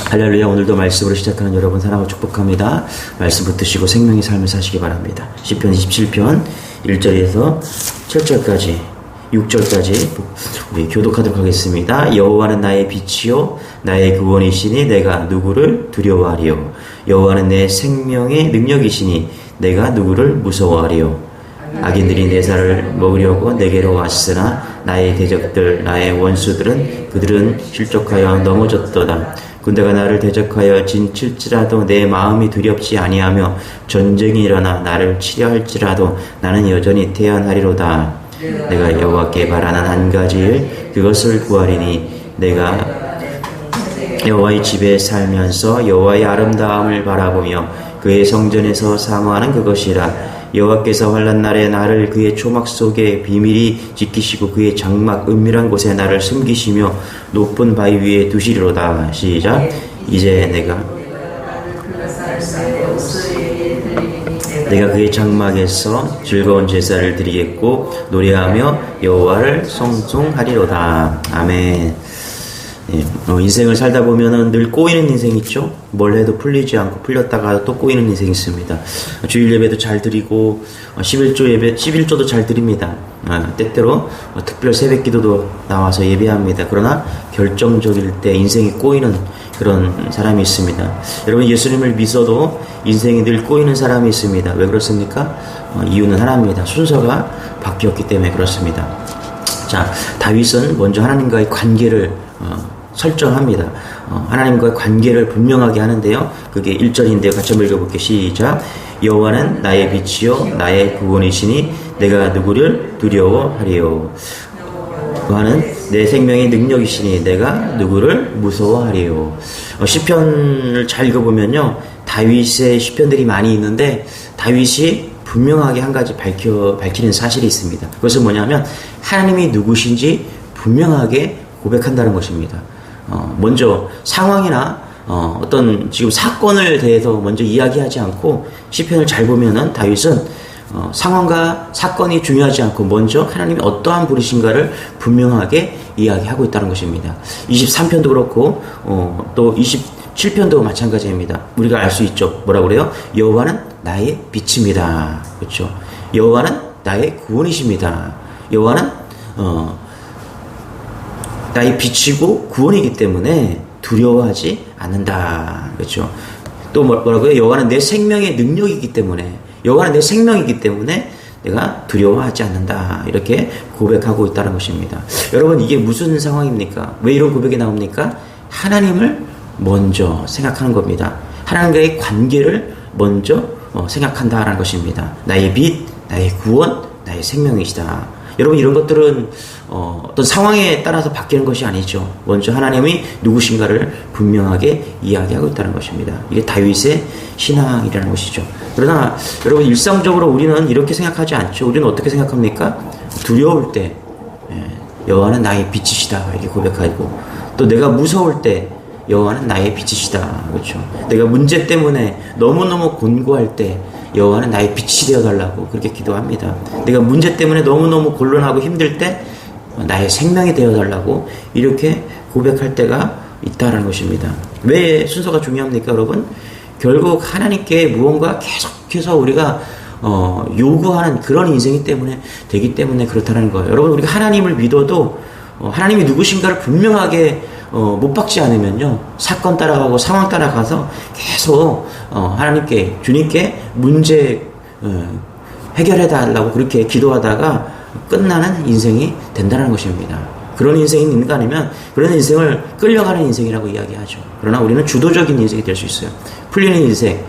할렐루야. 오늘도 말씀으로 시작하는 여러분 사랑하고 축복합니다. 말씀 붙드시고 생명의 삶을 사시기 바랍니다. 시편 27편 1절에서 7절까지 6절까지 우리 교독하도록 하겠습니다. 여호와는 나의 빛이요 나의 구원이시니 내가 누구를 두려워하리요. 여호와는 내 생명의 능력이시니 내가 누구를 무서워하리요. 악인들이 내 살을 먹으려고 내게로 왔으나 나의 대적들 나의 원수들은 그들은 실족하여 넘어졌도다. 군대가 나를 대적하여 진칠지라도 내 마음이 두렵지 아니하며 전쟁이 일어나 나를 치려 할지라도 나는 여전히 태연하리로다. 내가 여호와께 바라는 한 가지 일 그것을 구하리니 내가 여호와의 집에 살면서 여호와의 아름다움을 바라보며 그의 성전에서 사모하는 그것이라. 여호와께서 환난 날에 나를 그의 초막 속에 비밀히 지키시고 그의 장막 은밀한 곳에 나를 숨기시며 높은 바위 위에 두시리로다. 시작. 이제 내가 그의 장막에서 즐거운 제사를 드리겠고 노래하며 여호와를 송송하리로다. 아멘. 인생을 살다 보면은 늘 꼬이는 인생 있죠? 뭘 해도 풀리지 않고 풀렸다가 또 꼬이는 인생이 있습니다. 주일 예배도 잘 드리고 11조도 잘 드립니다. 때때로 특별 새벽 기도도 나와서 예배합니다. 그러나 결정적일 때 인생이 꼬이는 그런 사람이 있습니다. 여러분 예수님을 믿어도 인생이 늘 꼬이는 사람이 있습니다. 왜 그렇습니까? 이유는 하나입니다. 순서가 바뀌었기 때문에 그렇습니다. 자, 다윗은 먼저 하나님과의 관계를 설정합니다. 하나님과의 관계를 분명하게 하는데요. 그게 1절인데요. 같이 한번 읽어볼게요. 시작. 여호와는 나의 빛이요 나의 구원이시니 내가 누구를 두려워하리요. 여호와는 내 생명의 능력이시니 내가 누구를 무서워하리요. 시편을 잘 읽어보면요. 다윗의 시편들이 많이 있는데 다윗이 분명하게 한 가지 밝히는 사실이 있습니다. 그것은 뭐냐면 하나님이 누구신지 분명하게 고백한다는 것입니다. 먼저 상황이나 어떤 지금 사건을 대해서 먼저 이야기하지 않고 시편을 잘 보면은 다윗은 상황과 사건이 중요하지 않고 먼저 하나님이 어떠한 분이신가를 분명하게 이야기하고 있다는 것입니다. 23편도 그렇고 또 27편도 마찬가지입니다. 우리가 알 수 있죠. 뭐라고 그래요? 여호와는 나의 빛입니다. 그렇죠? 여호와는 나의 구원이십니다. 여호와는 나의 빛이고 구원이기 때문에 두려워하지 않는다. 그렇죠? 또 뭐라고요? 여호와는 내 생명의 능력이기 때문에 여호와는 내 생명이기 때문에 내가 두려워하지 않는다. 이렇게 고백하고 있다는 것입니다. 여러분 이게 무슨 상황입니까? 왜 이런 고백이 나옵니까? 하나님을 먼저 생각하는 겁니다. 하나님과의 관계를 먼저 생각한다라는 것입니다. 나의 빛, 나의 구원, 나의 생명이시다. 여러분 이런 것들은 어떤 상황에 따라서 바뀌는 것이 아니죠. 먼저 하나님이 누구신가를 분명하게 이야기하고 있다는 것입니다. 이게 다윗의 신앙이라는 것이죠. 그러나 여러분 일상적으로 우리는 이렇게 생각하지 않죠. 우리는 어떻게 생각합니까? 두려울 때 여호와는 나의 빛이시다 이렇게 고백하고 또 내가 무서울 때 여호와는 나의 빛이시다. 그렇죠. 내가 문제 때문에 너무너무 곤고할 때 여호와는 나의 빛이 되어달라고 그렇게 기도합니다. 내가 문제 때문에 너무너무 곤란하고 힘들 때 나의 생명이 되어달라고 이렇게 고백할 때가 있다는 것입니다. 왜 순서가 중요합니까 여러분? 결국 하나님께 무언가 계속해서 우리가 요구하는 그런 인생이 되기 때문에 그렇다는 거예요. 여러분 우리가 하나님을 믿어도 하나님이 누구신가를 분명하게 못 박지 않으면요 사건 따라가고 상황 따라가서 계속 하나님께 주님께 문제 해결해 달라고 그렇게 기도하다가 끝나는 인생이 된다는 것입니다. 그런 인생이 있는가 아니면 그런 인생을 끌려가는 인생이라고 이야기하죠. 그러나 우리는 주도적인 인생이 될 수 있어요. 풀리는 인생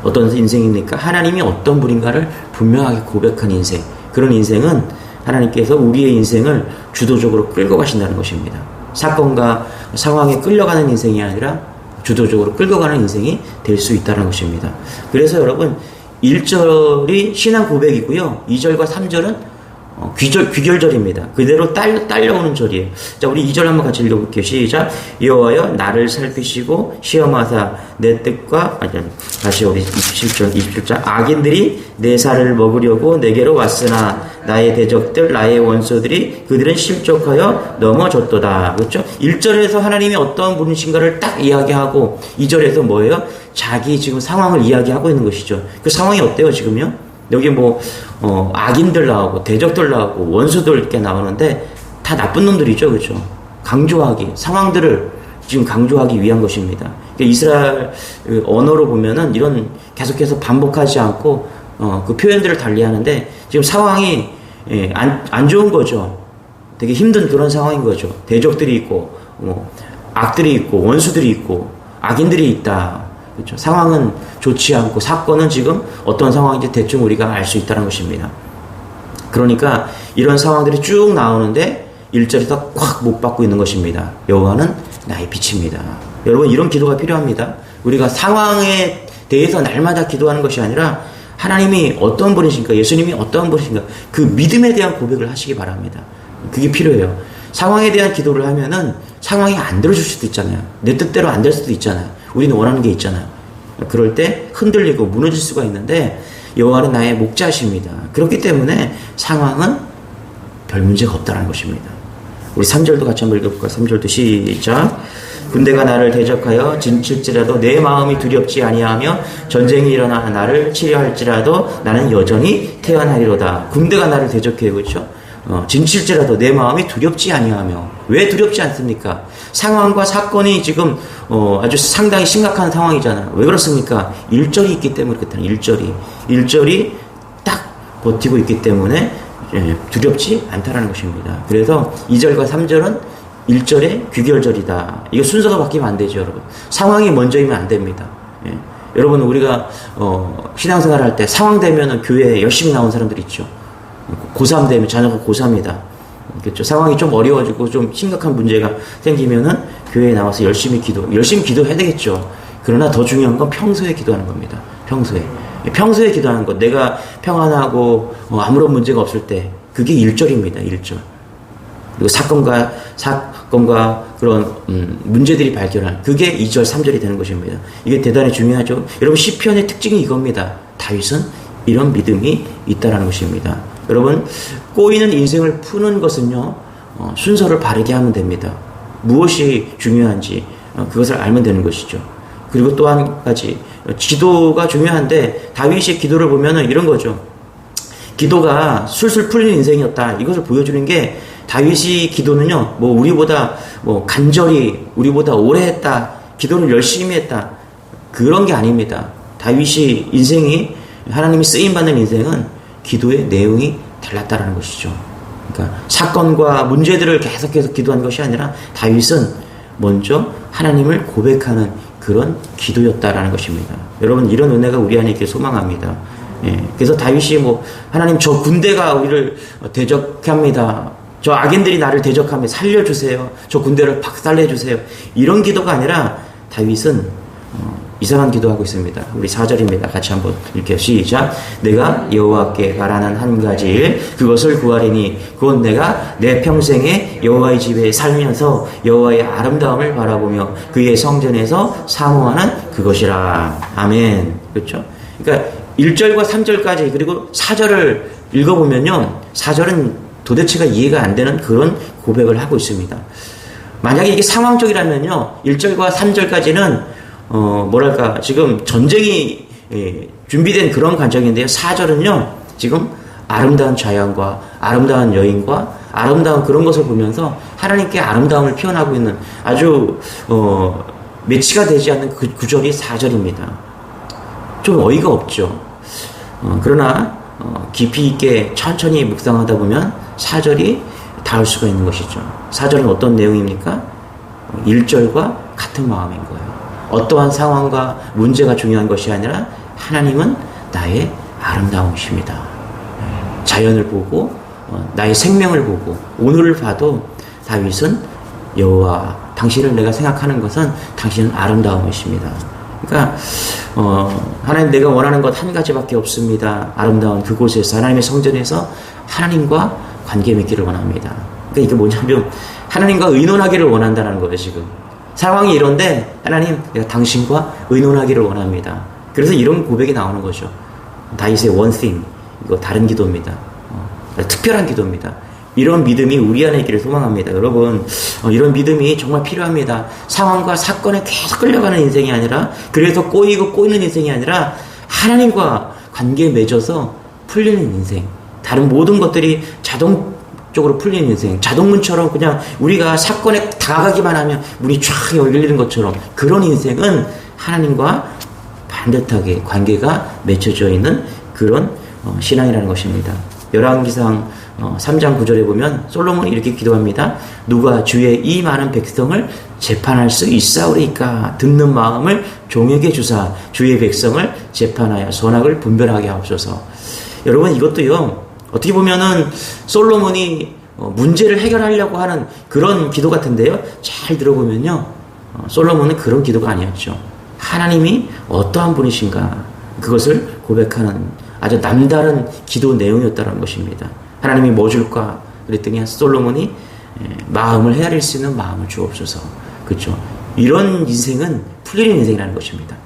어떤 인생입니까? 하나님이 어떤 분인가를 분명하게 고백한 인생. 그런 인생은 하나님께서 우리의 인생을 주도적으로 끌고 가신다는 것입니다. 사건과 상황에 끌려가는 인생이 아니라 주도적으로 끌고 가는 인생이 될 수 있다는 것입니다. 그래서 여러분 1절이 신앙 고백이고요. 2절과 3절은 귀결절입니다. 그대로 딸려오는 절이에요. 자, 우리 2절 한번 같이 읽어볼게요. 시작. 여호와여 나를 살피시고 시험하사 내 뜻과 다시 우리 27절 악인들이 내 살을 먹으려고 내게로 왔으나 나의 대적들 나의 원수들이 그들은 실족하여 넘어졌도다. 그렇죠? 1절에서 하나님이 어떤 분이신가를 딱 이야기하고 2절에서 뭐예요? 자기 지금 상황을 이야기하고 있는 것이죠. 그 상황이 어때요 지금요? 여기 악인들 나오고 대적들 나오고 원수들 이렇게 나오는데 다 나쁜 놈들이죠. 그렇죠? 강조하기 상황들을 지금 강조하기 위한 것입니다. 그러니까 이스라엘 언어로 보면은 이런 계속해서 반복하지 않고 그 표현들을 달리하는데 지금 상황이 안 좋은 거죠. 되게 힘든 그런 상황인 거죠. 대적들이 있고 악들이 있고 원수들이 있고 악인들이 있다. 그렇죠. 상황은 좋지 않고 사건은 지금 어떤 상황인지 대충 우리가 알 수 있다는 것입니다. 그러니까 이런 상황들이 쭉 나오는데 1절에서 꽉 못 받고 있는 것입니다. 여호와는 나의 빛입니다. 여러분 이런 기도가 필요합니다. 우리가 상황에 대해서 날마다 기도하는 것이 아니라 하나님이 어떤 분이신가, 예수님이 어떤 분이신가 그 믿음에 대한 고백을 하시기 바랍니다. 그게 필요해요. 상황에 대한 기도를 하면은 상황이 안 들어줄 수도 있잖아요. 내 뜻대로 안 될 수도 있잖아요. 우리는 원하는 게 있잖아요. 그럴 때 흔들리고 무너질 수가 있는데 여호와는 나의 목자십니다. 그렇기 때문에 상황은 별 문제가 없다는 것입니다. 우리 3절도 같이 한번 읽어볼까요? 3절도 시작. 군대가 나를 대적하여 진칠지라도 내 마음이 두렵지 아니하며 전쟁이 일어나 나를 치려할지라도 나는 여전히 태어나리로다. 군대가 나를 대적해요. 그렇죠? 진칠지라도 내 마음이 두렵지 아니하며. 왜 두렵지 않습니까? 상황과 사건이 지금 아주 상당히 심각한 상황이잖아요. 왜 그렇습니까? 1절이 있기 때문에 그렇다는 1절이 딱 버티고 있기 때문에 두렵지 않다라는 것입니다. 그래서 2절과 3절은 1절의 귀결절이다. 이거 순서가 바뀌면 안 되죠, 여러분. 상황이 먼저이면 안 됩니다. 여러분 우리가 신앙생활 할 때 상황 되면은 교회에 열심히 나온 사람들 있죠. 고3 되면 자녀가 고3이다. 그렇죠. 상황이 좀 어려워지고 좀 심각한 문제가 생기면은 교회에 나와서 열심히 기도해야 되겠죠. 그러나 더 중요한 건 평소에 기도하는 겁니다. 평소에 기도하는 것. 내가 평안하고 아무런 문제가 없을 때 그게 1절입니다. 1절. 그리고 사건과 그런 문제들이 발견한 그게 2절, 3절이 되는 것입니다. 이게 대단히 중요하죠. 여러분 시편의 특징이 이겁니다. 다윗은 이런 믿음이 있다라는 것입니다. 여러분 꼬이는 인생을 푸는 것은요 순서를 바르게 하면 됩니다. 무엇이 중요한지 그것을 알면 되는 것이죠. 그리고 또 한 가지 기도가 중요한데 다윗의 기도를 보면은 이런 거죠. 기도가 술술 풀리는 인생이었다. 이것을 보여주는 게 다윗이 기도는요 우리보다 간절히 우리보다 오래 했다. 기도를 열심히 했다. 그런 게 아닙니다. 다윗이 인생이 하나님이 쓰임받는 인생은 기도의 내용이 달랐다라는 것이죠. 그러니까 사건과 문제들을 계속해서 기도한 것이 아니라 다윗은 먼저 하나님을 고백하는 그런 기도였다라는 것입니다. 여러분 이런 은혜가 우리 안에 있길 소망합니다. 그래서 다윗이 하나님 저 군대가 우리를 대적합니다. 저 악인들이 나를 대적하며 살려주세요. 저 군대를 박살내주세요. 이런 기도가 아니라 다윗은 이상한 기도하고 있습니다. 우리 4절입니다. 같이 한번 읽게요. 시작. 내가 여호와께 바라는 한 가지 일 그것을 구하리니 그건 내가 내 평생에 여호와의 집에 살면서 여호와의 아름다움을 바라보며 그의 성전에서 사모하는 그것이라. 아멘. 그렇죠? 그러니까 1절과 3절까지 그리고 4절을 읽어보면요. 4절은 도대체가 이해가 안 되는 그런 고백을 하고 있습니다. 만약에 이게 상황적이라면요. 1절과 3절까지는 지금 전쟁이 준비된 그런 관점인데요. 4절은요, 지금 아름다운 자연과 아름다운 여인과 아름다운 그런 것을 보면서 하나님께 아름다움을 표현하고 있는 아주, 매치가 되지 않는 그 구절이 4절입니다. 좀 어이가 없죠. 그러나, 깊이 있게 천천히 묵상하다 보면 4절이 닿을 수가 있는 것이죠. 4절은 어떤 내용입니까? 1절과 같은 마음인 거예요. 어떠한 상황과 문제가 중요한 것이 아니라 하나님은 나의 아름다움이십니다. 자연을 보고 나의 생명을 보고 오늘을 봐도 다윗은 여호와 당신을 내가 생각하는 것은 당신은 아름다움이십니다. 그러니까 하나님 내가 원하는 것 한 가지밖에 없습니다. 아름다운 그곳에서 하나님의 성전에서 하나님과 관계 맺기를 원합니다. 그러니까 이게 뭐냐면 하나님과 의논하기를 원한다는 거예요. 지금 상황이 이런데 하나님, 내가 당신과 의논하기를 원합니다. 그래서 이런 고백이 나오는 거죠. 다윗의 one thing, 이거 다른 기도입니다. 특별한 기도입니다. 이런 믿음이 우리 안에 있기를 소망합니다. 여러분, 이런 믿음이 정말 필요합니다. 상황과 사건에 계속 끌려가는 인생이 아니라, 그래서 꼬이는 인생이 아니라 하나님과 관계에 맺어서 풀리는 인생, 다른 모든 것들이 자동적으로 풀리는 인생, 자동문처럼 그냥 우리가 사건에 다가가기만 하면 문이 쫙 열리는 것처럼, 그런 인생은 하나님과 반듯하게 관계가 맺혀져 있는 그런 신앙이라는 것입니다. 열왕기상 3장 9절에 보면 솔로몬이 이렇게 기도합니다. 누가 주의 이 많은 백성을 재판할 수 있사오리까? 듣는 마음을 종에게 주사 주의 백성을 재판하여 선악을 분별하게 하옵소서. 여러분, 이것도요, 어떻게 보면은 솔로몬이 문제를 해결하려고 하는 그런 기도 같은데요, 잘 들어보면요, 솔로몬은 그런 기도가 아니었죠. 하나님이 어떠한 분이신가, 그것을 고백하는 아주 남다른 기도 내용이었다는 것입니다. 하나님이 뭐 줄까? 그랬더니 솔로몬이 마음을 헤아릴 수 있는 마음을 주옵소서. 그렇죠? 이런 인생은 풀리는 인생이라는 것입니다.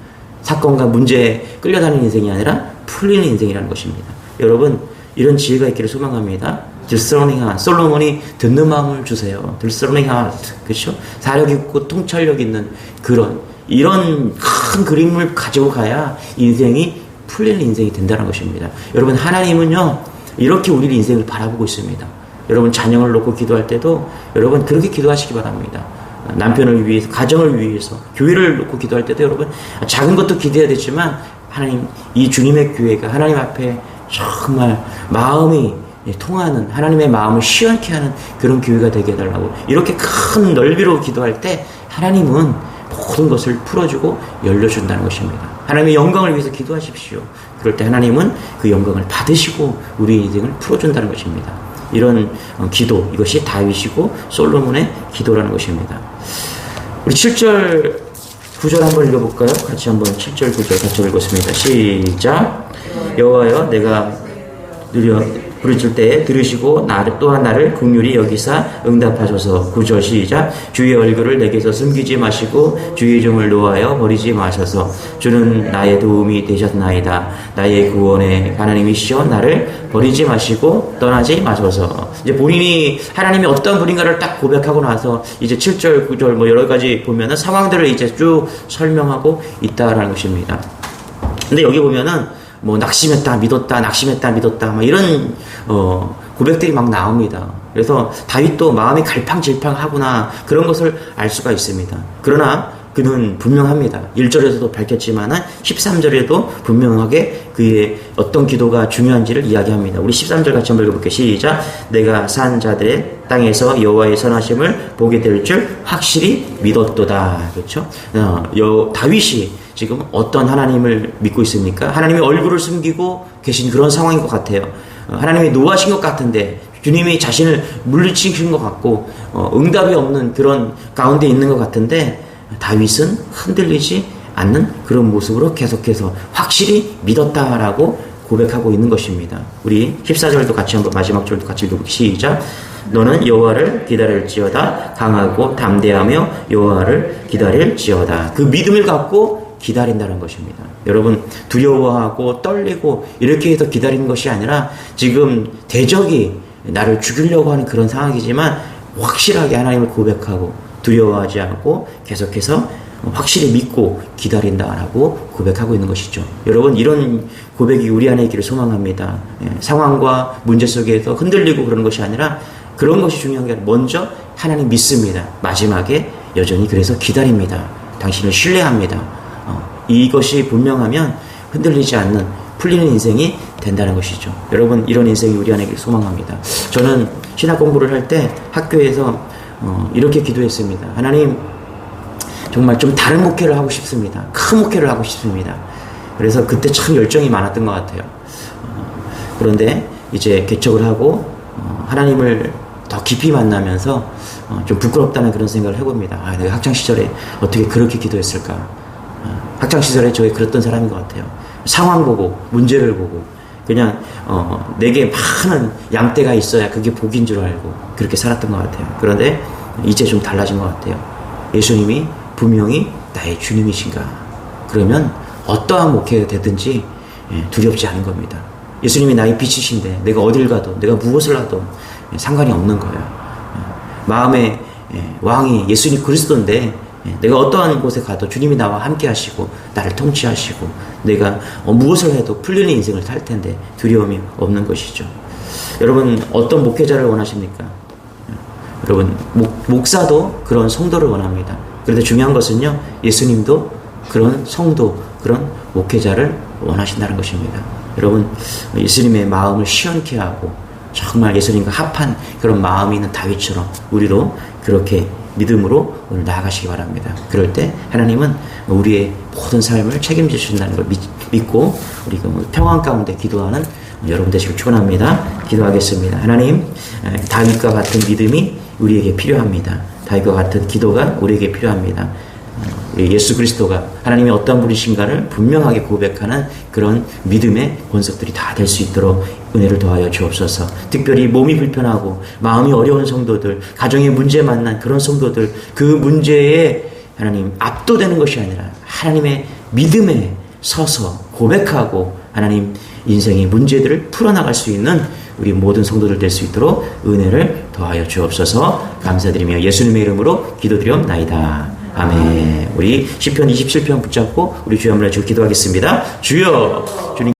사건과 문제에 끌려다니는 인생이 아니라 풀리는 인생이라는 것입니다. 여러분, 이런 지혜가 있기를 소망합니다. discerning heart. 솔로몬이 듣는 마음을 주세요. discerning heart. 그렇죠? 사력 있고 통찰력 있는 이런 큰 그림을 가지고 가야 인생이 풀리는 인생이 된다는 것입니다. 여러분, 하나님은요, 이렇게 우리 인생을 바라보고 있습니다. 여러분, 자녀를 놓고 기도할 때도 여러분 그렇게 기도하시기 바랍니다. 남편을 위해서, 가정을 위해서, 교회를 놓고 기도할 때도 여러분 작은 것도 기도해야 되지만, 하나님, 이 주님의 교회가 하나님 앞에 정말 마음이 통하는, 하나님의 마음을 시원케 하는 그런 교회가 되게 해달라고, 이렇게 큰 넓이로 기도할 때 하나님은 모든 것을 풀어주고 열려준다는 것입니다. 하나님의 영광을 위해서 기도하십시오. 그럴 때 하나님은 그 영광을 받으시고 우리의 인생을 풀어준다는 것입니다. 이런 기도, 이것이 다윗이고 솔로몬의 기도라는 것입니다. 우리 7절 9절 한번 읽어볼까요? 같이 한번 7절 9절 같이 읽었습니다. 시작. 여호와여, 내가 부르짖을 때에 들으시고 또한 나를 긍휼히 여기사 응답하소서. 9절 시작. 주의 얼굴을 내게서 숨기지 마시고 주의 종을 노하여 버리지 마셔서. 주는 나의 도움이 되셨나이다. 나의 구원의 하나님이시여, 나를 버리지 마시고 떠나지 마소서. 이제 본인이 하나님이 어떤 분인가를 딱 고백하고 나서 이제 7절 9절 뭐 여러 가지 보면은 상황들을 이제 쭉 설명하고 있다라는 것입니다. 근데 여기 보면은 뭐 낙심했다 믿었다 낙심했다 믿었다 막 이런 고백들이 막 나옵니다. 그래서 다윗도 마음이 갈팡질팡하구나, 그런 것을 알 수가 있습니다. 그러나 그는 분명합니다. 1절에서도 밝혔지만은 13절에도 분명하게 그의 어떤 기도가 중요한지를 이야기합니다. 우리 13절 같이 한번 읽어볼게요. 시작. 내가 산 자들의 땅에서 여호와의 선하심을 보게 될 줄 확실히 믿었도다. 그렇죠? 다윗이 지금 어떤 하나님을 믿고 있습니까? 하나님의 얼굴을 숨기고 계신 그런 상황인 것 같아요. 하나님이 노하신 것 같은데, 주님이 자신을 물리치신 것 같고, 응답이 없는 그런 가운데 있는 것 같은데, 다윗은 흔들리지 않는 그런 모습으로 계속해서 확실히 믿었다라고 고백하고 있는 것입니다. 우리 14절도 같이 한번, 마지막 절도 같이 읽어볼게요. 시작. 너는 여호와를 기다릴지어다. 강하고 담대하며 여호와를 기다릴지어다. 그 믿음을 갖고 기다린다는 것입니다. 여러분, 두려워하고 떨리고 이렇게 해서 기다리는 것이 아니라, 지금 대적이 나를 죽이려고 하는 그런 상황이지만 확실하게 하나님을 고백하고 두려워하지 않고 계속해서 확실히 믿고 기다린다라고 고백하고 있는 것이죠. 여러분, 이런 고백이 우리 안에 있기를 소망합니다. 상황과 문제 속에서 흔들리고 그러는 것이 아니라, 그런 것이 중요한 게 아니라 먼저 하나님 믿습니다. 마지막에 여전히 그래서 기다립니다. 당신을 신뢰합니다. 이것이 분명하면 흔들리지 않는 풀리는 인생이 된다는 것이죠. 여러분, 이런 인생이 우리 안에 있기를 소망합니다. 저는 신학 공부를 할 때 학교에서 이렇게 기도했습니다. 하나님, 정말 좀 다른 목회를 하고 싶습니다. 큰 목회를 하고 싶습니다. 그래서 그때 참 열정이 많았던 것 같아요. 그런데 이제 개척을 하고 하나님을 더 깊이 만나면서 좀 부끄럽다는 그런 생각을 해봅니다. 내가 학창시절에 어떻게 그렇게 기도했을까. 학창시절에 저희 그랬던 사람인 것 같아요. 상황 보고, 문제를 보고, 그냥 내게 많은 양떼가 있어야 그게 복인 줄 알고 그렇게 살았던 것 같아요. 그런데 이제 좀 달라진 것 같아요. 예수님이 분명히 나의 주님이신가? 그러면 어떠한 목회가 되든지 두렵지 않은 겁니다. 예수님이 나의 빛이신데 내가 어딜 가도 내가 무엇을 하도 상관이 없는 거예요. 마음의 왕이 예수님 그리스도인데 내가 어떠한 곳에 가도 주님이 나와 함께 하시고 나를 통치하시고 내가 무엇을 해도 풀리는 인생을 살 텐데 두려움이 없는 것이죠. 여러분 어떤 목회자를 원하십니까? 여러분 목사도 그런 성도를 원합니다. 그런데 중요한 것은요, 예수님도 그런 성도, 그런 목회자를 원하신다는 것입니다. 여러분 예수님의 마음을 시원케 하고 정말 예수님과 합한 그런 마음이 있는 다윗처럼 우리도 그렇게 믿음으로 오늘 나아가시기 바랍니다. 그럴 때 하나님은 우리의 모든 삶을 책임져 주신다는 걸 믿고 우리가 평안 가운데 기도하는 여러분 되시길 축원합니다. 기도하겠습니다. 하나님, 다윗과 같은 믿음이 우리에게 필요합니다. 다윗과 같은 기도가 우리에게 필요합니다. 우리 예수 그리스도가 하나님의 어떤 분이신가를 분명하게 고백하는 그런 믿음의 권석들이 다 될 수 있도록 은혜를 더하여 주옵소서. 특별히 몸이 불편하고 마음이 어려운 성도들, 가정의 문제 만난 그런 성도들, 그 문제에 하나님 압도되는 것이 아니라 하나님의 믿음에 서서 고백하고 하나님 인생의 문제들을 풀어나갈 수 있는 우리 모든 성도들 될 수 있도록 은혜를 더하여 주옵소서. 감사드리며 예수님의 이름으로 기도드리옵나이다. 아멘. 우리 시편 27편 붙잡고 우리 주여 한번 기도하겠습니다. 주여, 주님